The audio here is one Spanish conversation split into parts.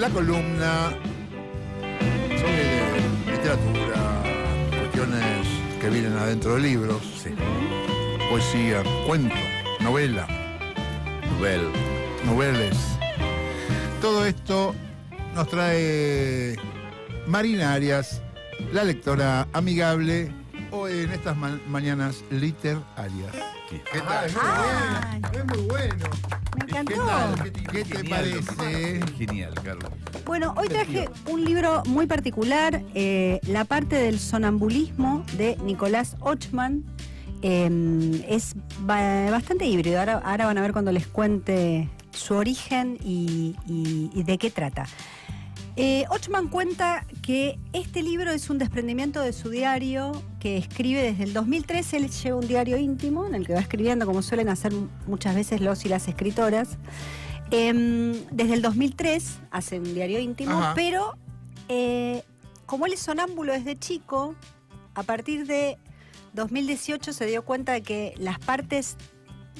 la columna sobre literatura, cuestiones que vienen adentro de libros, Sí. poesía, cuento, novela, noveles. Todo esto nos trae Marina Arias, la lectora amigable, hoy en estas mañanas literarias. ¿Qué tal? Ay. Es muy bueno. Me encantó. ¿Qué tal? ¿Qué te parece? Genial, Carlos. Bueno, hoy traje un libro muy particular, La parte del sonambulismo de Nicolás Ochman. Es bastante híbrido. Ahora van a ver cuando les cuente su origen y de qué trata. Ochman cuenta que este libro es un desprendimiento de su diario que escribe desde el 2013. Él lleva un diario íntimo en el que va escribiendo, como suelen hacer muchas veces los y las escritoras. Desde el 2003 hace un diario íntimo, Ajá. pero como él es sonámbulo desde chico, a partir de 2018 se dio cuenta de que las partes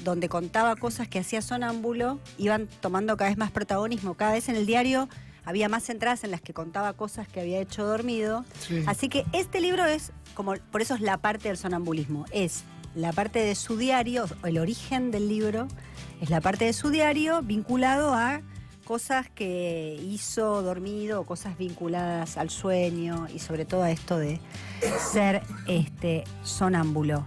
donde contaba cosas que hacía sonámbulo iban tomando cada vez más protagonismo. Cada vez en el diario había más entradas en las que contaba cosas que había hecho dormido. Sí. Así que este libro es, como por eso es la parte del sonambulismo, es la parte de su diario, el origen del libro, es la parte de su diario vinculado a cosas que hizo dormido, cosas vinculadas al sueño y sobre todo a esto de ser sonámbulo.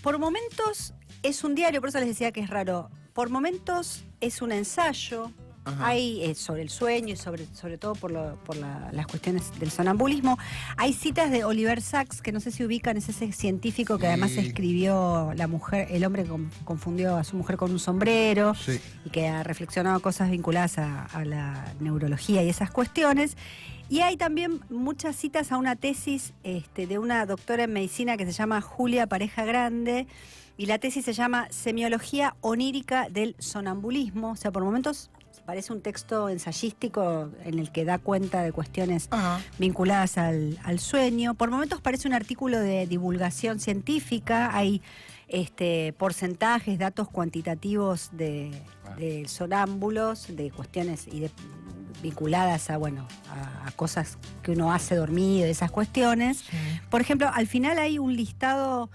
Por momentos es un diario, por eso les decía que es raro. Por momentos es un ensayo. Ajá. Hay sobre el sueño y sobre todo por las cuestiones del sonambulismo. Hay citas de Oliver Sacks, que no sé si ubican, es ese científico que además escribió el hombre que confundió a su mujer con un sombrero, Sí. y que ha reflexionado cosas vinculadas a la neurología y esas cuestiones. Y hay también muchas citas a una tesis de una doctora en medicina que se llama Julia Pareja Grande, y la tesis se llama Semiología onírica del sonambulismo. O sea, por momentos parece un texto ensayístico en el que da cuenta de cuestiones Ajá. vinculadas al sueño. Por momentos parece un artículo de divulgación científica. Hay porcentajes, datos cuantitativos de sonámbulos, de cuestiones vinculadas a cosas que uno hace dormido, esas cuestiones. Sí. Por ejemplo, al final hay un listado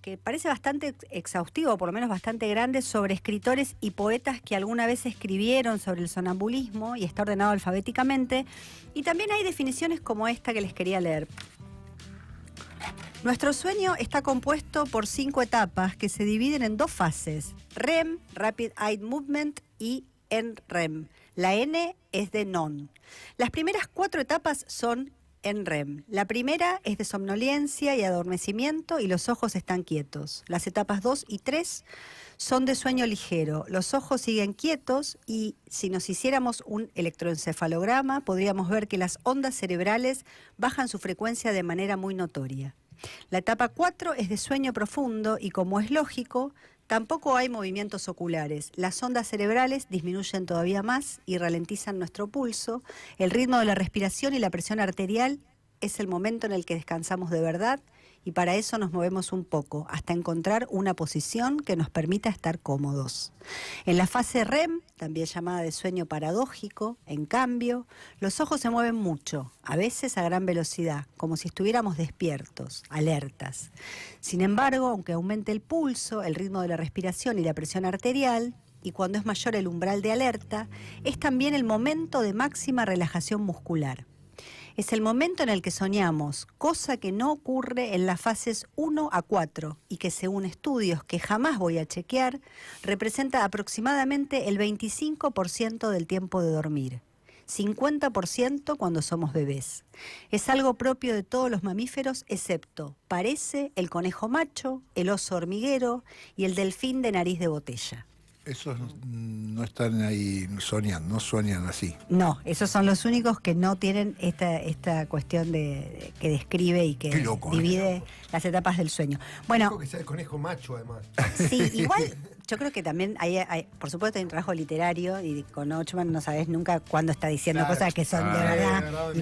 que parece bastante exhaustivo, por lo menos bastante grande, sobre escritores y poetas que alguna vez escribieron sobre el sonambulismo, y está ordenado alfabéticamente. Y también hay definiciones como esta que les quería leer. Nuestro sueño está compuesto por 5 etapas que se dividen en 2 fases: REM, Rapid Eye Movement, y NREM. La N es de non. Las primeras 4 etapas son en REM. La primera es de somnolencia y adormecimiento y los ojos están quietos. Las etapas 2 y 3 son de sueño ligero. Los ojos siguen quietos y si nos hiciéramos un electroencefalograma podríamos ver que las ondas cerebrales bajan su frecuencia de manera muy notoria. La etapa 4 es de sueño profundo y, como es lógico, tampoco hay movimientos oculares. Las ondas cerebrales disminuyen todavía más y ralentizan nuestro pulso. El ritmo de la respiración y la presión arterial es el momento en el que descansamos de verdad, y para eso nos movemos un poco, hasta encontrar una posición que nos permita estar cómodos. En la fase REM, también llamada de sueño paradójico, en cambio, los ojos se mueven mucho, a veces a gran velocidad, como si estuviéramos despiertos, alertas. Sin embargo, aunque aumente el pulso, el ritmo de la respiración y la presión arterial, y cuando es mayor el umbral de alerta, es también el momento de máxima relajación muscular. Es el momento en el que soñamos, cosa que no ocurre en las fases 1 a 4 y que, según estudios que jamás voy a chequear, representa aproximadamente el 25% del tiempo de dormir, 50% cuando somos bebés. Es algo propio de todos los mamíferos excepto, parece, el conejo macho, el oso hormiguero y el delfín de nariz de botella. Esos no están ahí soñando, no sueñan así. No, esos son los únicos que no tienen esta cuestión que describe y que Qué loco, divide las etapas del sueño. Bueno, Que sea el conejo macho, además. sí, igual, yo creo que también por supuesto hay un trabajo literario y con Ochman no sabes nunca cuándo está diciendo cosas que son de verdad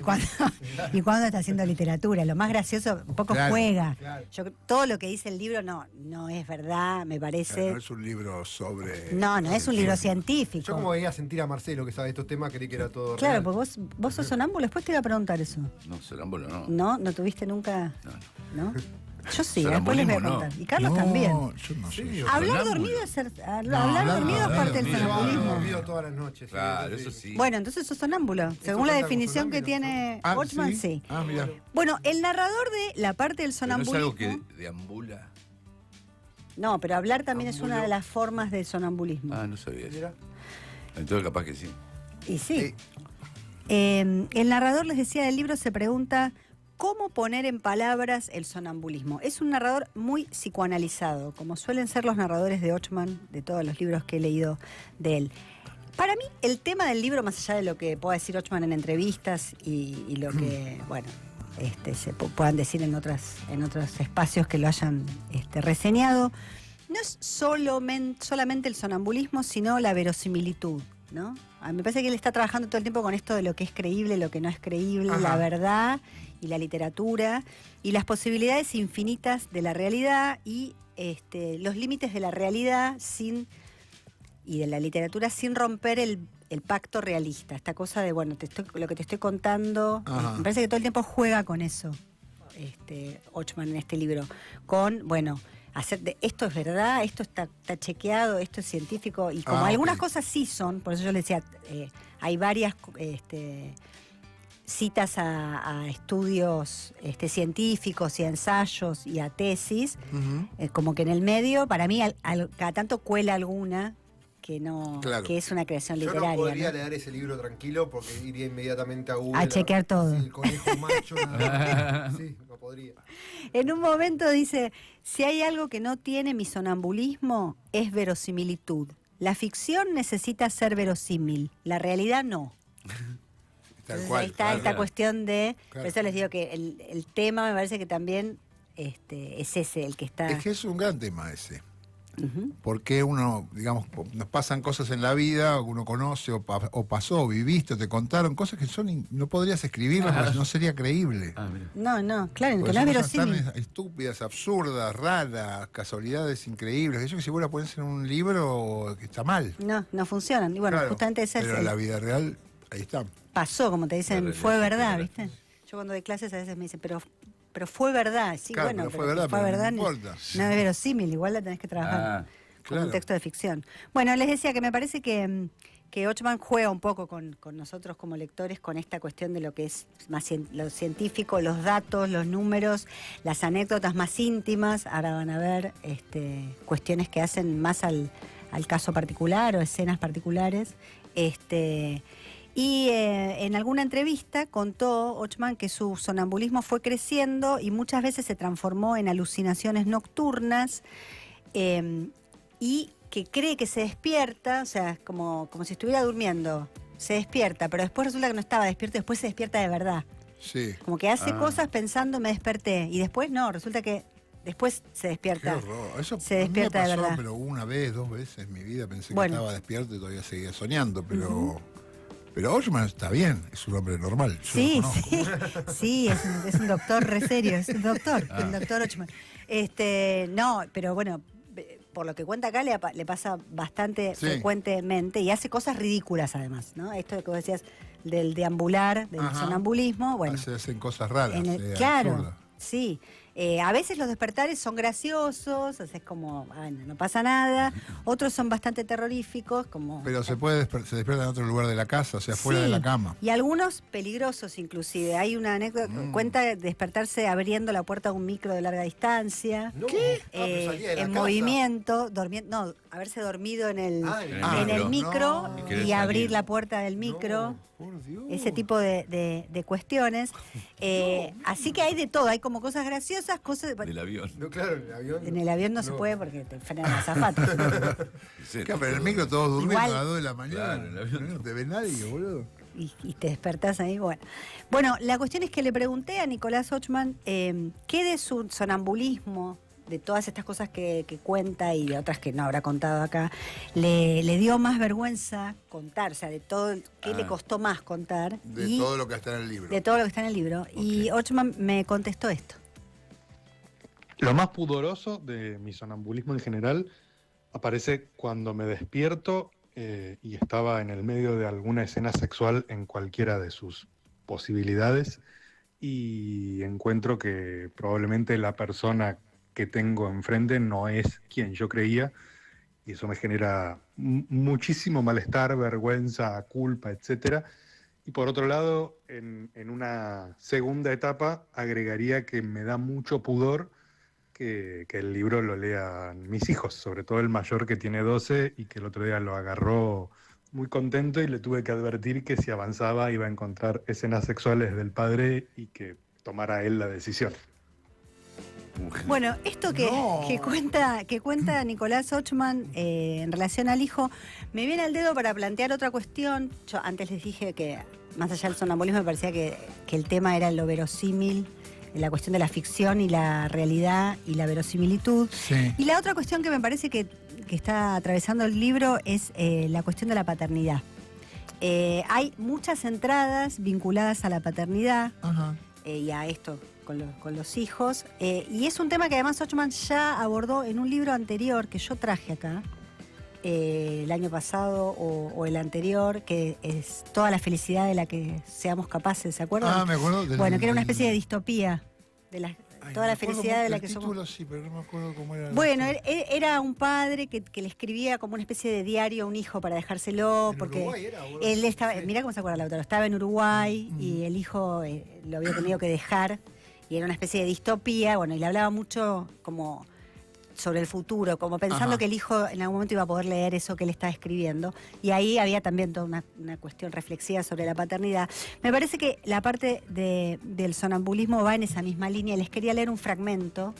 y cuándo está haciendo literatura. Lo más gracioso, un poco juega. Claro. Todo lo que dice el libro no es verdad, me parece. Claro, no es un libro sobre... No es un libro científico. Yo como veía sentir a Marcelo que sabe estos temas, creí que era todo Claro, real. porque vos sos sonámbulo, después te iba a preguntar eso. No, sonámbulo no. ¿No tuviste nunca? No. Yo sí, después les voy a Sonambulismo, contar. Y Carlos también. Yo no sé. Sí, Hablar sonámbulo. dormido es hablar dormido es parte del dormido. sonambulismo. dormido todas las noches. sí, Claro, eso sí. Bueno, entonces sos sonámbulo. Según la cuenta como definición que sonámbulo, tiene Ah, Ochman, sí. Ah, mira. Bueno, el narrador de la parte del Pero no es sonambulismo. algo que deambula. No, pero hablar también es una Ambulo. de las formas del sonambulismo. Ah, no sabía eso. Mira. Entonces capaz que sí. Y sí. El narrador, les decía, del libro se pregunta cómo poner en palabras el sonambulismo. Es un narrador muy psicoanalizado, como suelen ser los narradores de Ochman, de todos los libros que he leído de él. Para mí, el tema del libro, más allá de lo que pueda decir Ochman en entrevistas y lo que, bueno, se puedan decir en otros espacios que lo hayan reseñado, no es solamente el sonambulismo, sino la verosimilitud, ¿no? A mí me parece que él está trabajando todo el tiempo con esto de lo que es creíble, lo que no es creíble, Ajá. la verdad y la literatura, y las posibilidades infinitas de la realidad y los límites de la realidad y de la literatura sin romper el pacto realista. Esta cosa de, bueno, lo que te estoy contando, Ajá. me parece que todo el tiempo juega con eso, Ochman en este libro, con, bueno, esto es verdad, esto está chequeado, esto es científico, y como algunas ok. cosas sí son, por eso yo le decía, hay varias citas a estudios científicos y a ensayos y a tesis, Ujú. como que en el medio, para mí, cada tanto cuela alguna que no, Claro. que es una creación Yo literaria. no podría ¿no? leer ese libro tranquilo porque iría inmediatamente a Google. A chequear todo. Sí, el conejo macho. nada más. Sí, no podría. En un momento dice, si hay algo que no tiene mi sonambulismo, es verosimilitud. La ficción necesita ser verosímil, la realidad no. Tal Entonces, cual. ahí está claro. esta cuestión de, Claro. por eso les digo que el tema me parece que también es ese, el que está... Es que es un gran tema ese. Ujú. Porque uno, digamos, nos pasan cosas en la vida, uno conoce o pasó, o viviste, o te contaron cosas que no podrías escribirlas porque no sería creíble. Ah, mira. No, claro, que Porque no es son cosas tan verosímil. estúpidas, absurdas, raras, casualidades increíbles. Eso que si vos la pones en un libro que está mal. No funcionan. Y bueno, Claro, justamente ese es pero en la vida real, ahí está. pasó, como te dicen, La fue realidad verdad, supera. ¿viste? Yo cuando doy clases a veces me dicen, pero fue verdad. Sí, Claro, bueno, pero fue verdad, pero no importa. no es verosímil, igual la tenés que trabajar Ah, con claro. un texto de ficción. Bueno, les decía que me parece que Ochman juega un poco con nosotros como lectores con esta cuestión de lo que es más lo científico, los datos, los números, las anécdotas más íntimas. Ahora van a ver cuestiones que hacen más al caso particular o escenas particulares. Y en alguna entrevista contó Ochman que su sonambulismo fue creciendo y muchas veces se transformó en alucinaciones nocturnas y que cree que se despierta, o sea, como si estuviera durmiendo, se despierta, pero después resulta que no estaba despierto y después se despierta de verdad. Sí. Como que hace Ah. cosas pensando me desperté y después no, resulta que después se Qué despierta. horror. Eso Se a mí despierta me de pasó, verdad. pero una vez, 2 veces en mi vida pensé Bueno. que estaba despierto y todavía seguía soñando, pero Ochman está bien, es un hombre normal. Yo Sí, lo conozco. sí, es un doctor re serio, es un doctor, el doctor Ochman. No, pero bueno, por lo que cuenta acá le pasa bastante Sí. frecuentemente y hace cosas ridículas además, ¿no? Esto que vos decías del deambular, del Ajá. sonambulismo, bueno. Hacen cosas raras. Claro, absurdas. sí. A veces los despertares son graciosos, o sea, es como, no pasa nada. Otros son bastante terroríficos, como... Pero se despierta en otro lugar de la casa, o sea, fuera Sí, de la cama. y algunos peligrosos inclusive. Hay una anécdota, cuenta de despertarse abriendo la puerta de un micro de larga distancia. No. ¿Qué? Pero salía de la En casa. movimiento, haberse dormido en el, Ah, en el no, micro no. Y querer y abrir salir. la puerta del micro. Por Dios. Ese tipo de cuestiones. Así que hay de todo, hay como cosas graciosas, cosas... del avión. No, claro, en el avión. En el avión no se puede porque te frenan los zapatos. Sí, Claro, pero en el micro todos durmiendo Igual- a las 2 de la mañana. Claro, en el avión. No te ve nadie, boludo. y te despertás ahí, bueno, la cuestión es que le pregunté a Nicolás Ochman qué de su sonambulismo, de todas estas cosas que cuenta y de otras que no habrá contado acá, le dio más vergüenza contar, o sea, de todo, qué le costó más contar. De todo lo que está en el libro. De todo lo que está en el libro. Y Ochman me contestó esto. Lo más pudoroso de mi sonambulismo en general aparece cuando me despierto y estaba en el medio de alguna escena sexual en cualquiera de sus posibilidades y encuentro que probablemente la persona que tengo enfrente no es quien yo creía y eso me genera muchísimo malestar, vergüenza, culpa, etcétera. Y por otro lado, en una segunda etapa agregaría que me da mucho pudor que el libro lo lean mis hijos, sobre todo el mayor que tiene 12 y que el otro día lo agarró muy contento y le tuve que advertir que si avanzaba iba a encontrar escenas sexuales del padre y que tomara él la decisión. Bueno, esto que cuenta Nicolás Ochman en relación al hijo, me viene al dedo para plantear otra cuestión. Yo antes les dije que más allá del sonambulismo me parecía que el tema era lo verosímil, la cuestión de la ficción y la realidad y la verosimilitud. Sí. Y la otra cuestión que me parece que está atravesando el libro es la cuestión de la paternidad. Hay muchas entradas vinculadas a la paternidad y a esto con los hijos. Y es un tema que además Ochman ya abordó en un libro anterior que yo traje acá, el año pasado o el anterior, que es Toda la felicidad de la que seamos capaces, ¿se acuerdan? Me acuerdo. Bueno, que era una especie de distopía de toda la felicidad de la que somos. somos. Sí, pero no me acuerdo cómo era. Bueno, era un padre que le escribía como una especie de diario a un hijo para dejárselo, ¿En porque Uruguay era, boludo? él estaba, Sí. mirá cómo se acuerda el autor, estaba en Uruguay y el hijo lo había tenido que dejar y era una especie de distopía, bueno, y le hablaba mucho como sobre el futuro, como pensando que el hijo en algún momento iba a poder leer eso que él estaba escribiendo. Y ahí había también toda una cuestión reflexiva sobre la paternidad. Me parece que la parte del sonambulismo va en esa misma línea. Les quería leer un fragmento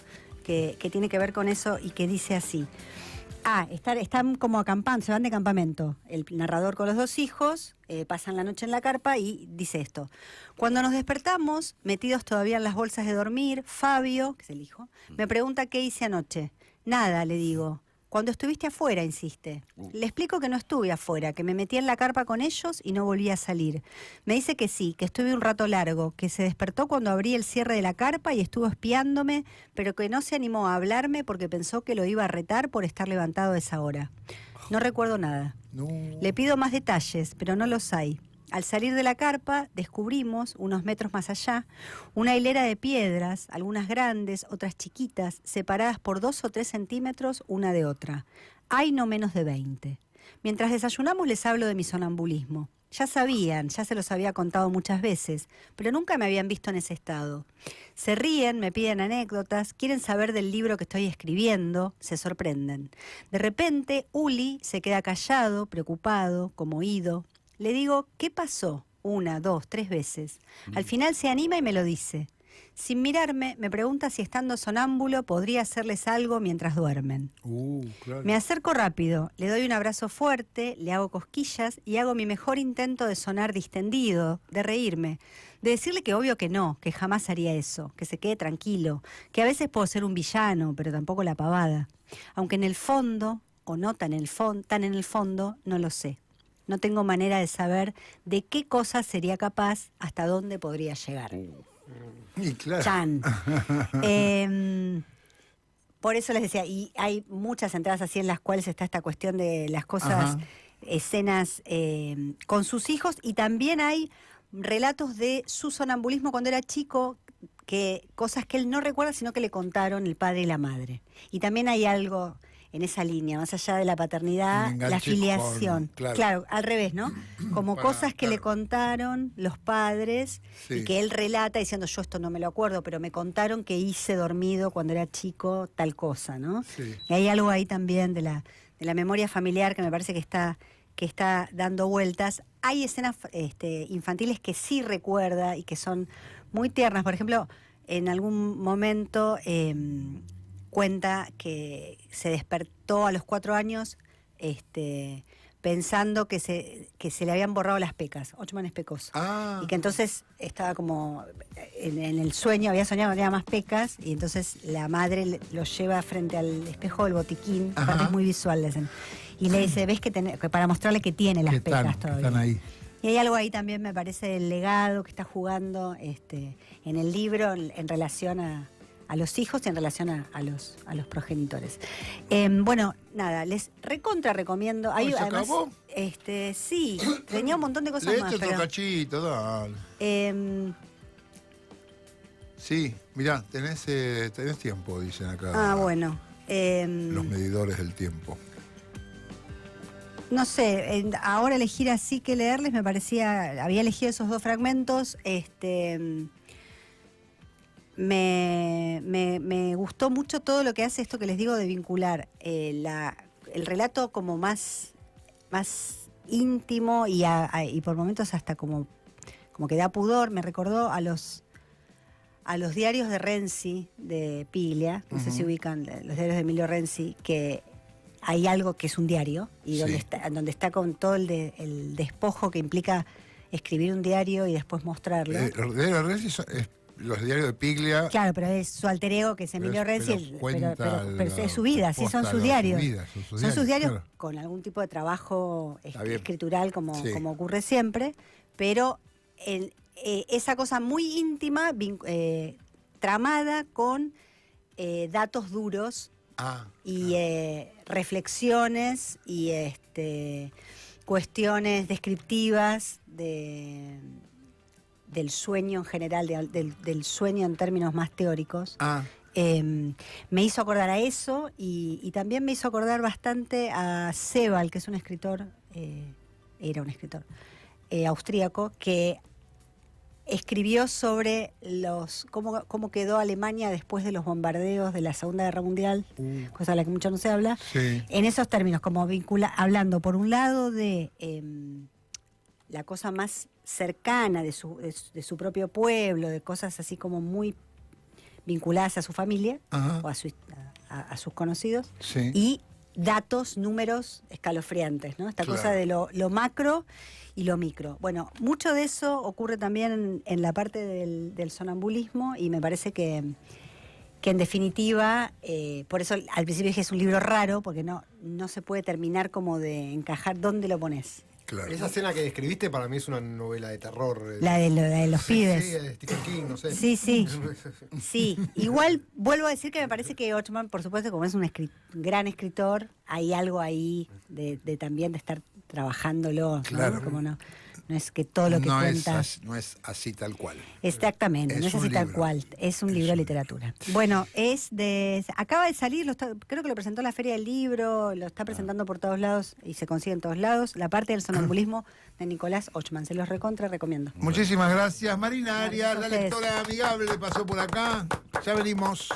que tiene que ver con eso y que dice así. Están como acampando, se van de campamento. El narrador con los dos hijos, pasan la noche en la carpa y dice esto. Cuando nos despertamos, metidos todavía en las bolsas de dormir, Fabio, que es el hijo, me pregunta qué hice anoche. Nada, le digo. Cuando estuviste afuera, insiste. Le explico que no estuve afuera, que me metí en la carpa con ellos y no volví a salir. Me dice que sí, que estuve un rato largo, que se despertó cuando abrí el cierre de la carpa y estuvo espiándome, pero que no se animó a hablarme porque pensó que lo iba a retar por estar levantado a esa hora. No recuerdo nada. No. Le pido más detalles, pero no los hay. Al salir de la carpa, descubrimos, unos metros más allá, una hilera de piedras, algunas grandes, otras chiquitas, separadas por 2 o 3 centímetros una de otra. Hay no menos de 20. Mientras desayunamos les hablo de mi sonambulismo. Ya sabían, ya se los había contado muchas veces, pero nunca me habían visto en ese estado. Se ríen, me piden anécdotas, quieren saber del libro que estoy escribiendo, se sorprenden. De repente, Uli se queda callado, preocupado, conmovido. Le digo, ¿qué pasó? 1, 2, 3 veces. Al final se anima y me lo dice. Sin mirarme, me pregunta si estando sonámbulo podría hacerles algo mientras duermen. Claro. Me acerco rápido, le doy un abrazo fuerte, le hago cosquillas y hago mi mejor intento de sonar distendido, de reírme, de decirle que obvio que no, que jamás haría eso, que se quede tranquilo, que a veces puedo ser un villano, pero tampoco la pavada. Aunque en el fondo, o no tan en el fondo, no lo sé. No tengo manera de saber de qué cosas sería capaz, hasta dónde podría llegar. Y claro. Chan. Por eso les decía, y hay muchas entradas así en las cuales está esta cuestión de las cosas, escenas con sus hijos, y también hay relatos de su sonambulismo cuando era chico, que cosas que él no recuerda, sino que le contaron el padre y la madre. Y también hay algo en esa línea, más allá de la paternidad, la filiación. Claro, al revés, ¿no? Como cosas que le contaron los padres y que él relata diciendo, yo esto no me lo acuerdo, pero me contaron que hice dormido cuando era chico tal cosa, ¿no? Sí. Y hay algo ahí también de la memoria familiar que me parece que está dando vueltas. Hay escenas infantiles que sí recuerda y que son muy tiernas. Por ejemplo, en algún momento cuenta que se despertó a los 4 años pensando que se le habían borrado las pecas. Ochman es pecoso. Ah. Y que entonces estaba como en el sueño, había soñado que tenía más pecas, y entonces la madre lo lleva frente al espejo del botiquín, Ajá. aparte es muy visual la escena, y le dice, ves que para mostrarle que tiene las Que pecas todavía. están ahí. Y hay algo ahí también, me parece, del legado que está jugando en el libro en relación a los hijos y en relación a los progenitores. Bueno, nada, les recontra recomiendo. Ay, ¿se Además, acabó? Sí, tenía un montón de cosas Leete más. otro Pero, cachito, dale. Sí, mirá, tenés tiempo, dicen acá. bueno. Los medidores del tiempo. No sé, ahora elegir así que leerles me parecía, había elegido esos 2 fragmentos, me gustó mucho todo lo que hace esto que les digo de vincular el relato como más íntimo y por momentos hasta como que da pudor. Me recordó a los diarios de Renzi de Piglia, no sé si ubican los diarios de Emilio Renzi, que hay algo que es un diario y Sí. donde está con todo el despojo que implica escribir un diario y después mostrarlo. Los diarios de Piglia. Claro, pero es su alter ego, que es Emilio Renzi, pero es su vida, sí, son sus posta, diarios. Son Son sus diarios claro. con algún tipo de trabajo Está bien. escritural, como Sí. ocurre siempre, pero esa cosa muy íntima, tramada con datos duros y reflexiones y cuestiones descriptivas del sueño en general, del sueño en términos más teóricos. Me hizo acordar a eso y también me hizo acordar bastante a Sebald, que es un escritor, era un escritor austríaco, que escribió sobre cómo quedó Alemania después de los bombardeos de la Segunda Guerra Mundial, cosa de la que mucho no se habla, Sí. en esos términos, como hablando por un lado de la cosa más cercana de su propio pueblo, de cosas así como muy vinculadas a su familia Ajá. o a sus conocidos, Sí. y datos, números escalofriantes, ¿no? Esta Claro. cosa de lo macro y lo micro. Bueno, mucho de eso ocurre también en la parte del sonambulismo, y me parece que en definitiva, por eso al principio dije es un libro raro, porque no se puede terminar como de encajar dónde lo pones. Claro. Esa escena que describiste para mí es una novela de terror. La de los pibes. Sí, de Stephen King, no sé. Sí, sí. Sí, igual vuelvo a decir que me parece que Ochman, por supuesto, como es un gran escritor, hay algo ahí de también de estar trabajándolo, ¿no? Claro. Como no es que todo lo que cuenta... No es así tal cual. Exactamente, no Es es así un tal libro. cual, es un libro de literatura. Bueno, acaba de salir, creo que lo presentó en la Feria del Libro, lo está presentando por todos lados y se consigue en todos lados, la parte del sonambulismo de Nicolás Ochman, se los recomiendo. Muchísimas gracias, Marina Arias, Gracias a la ustedes. lectora amigable, pasó por acá. Ya venimos.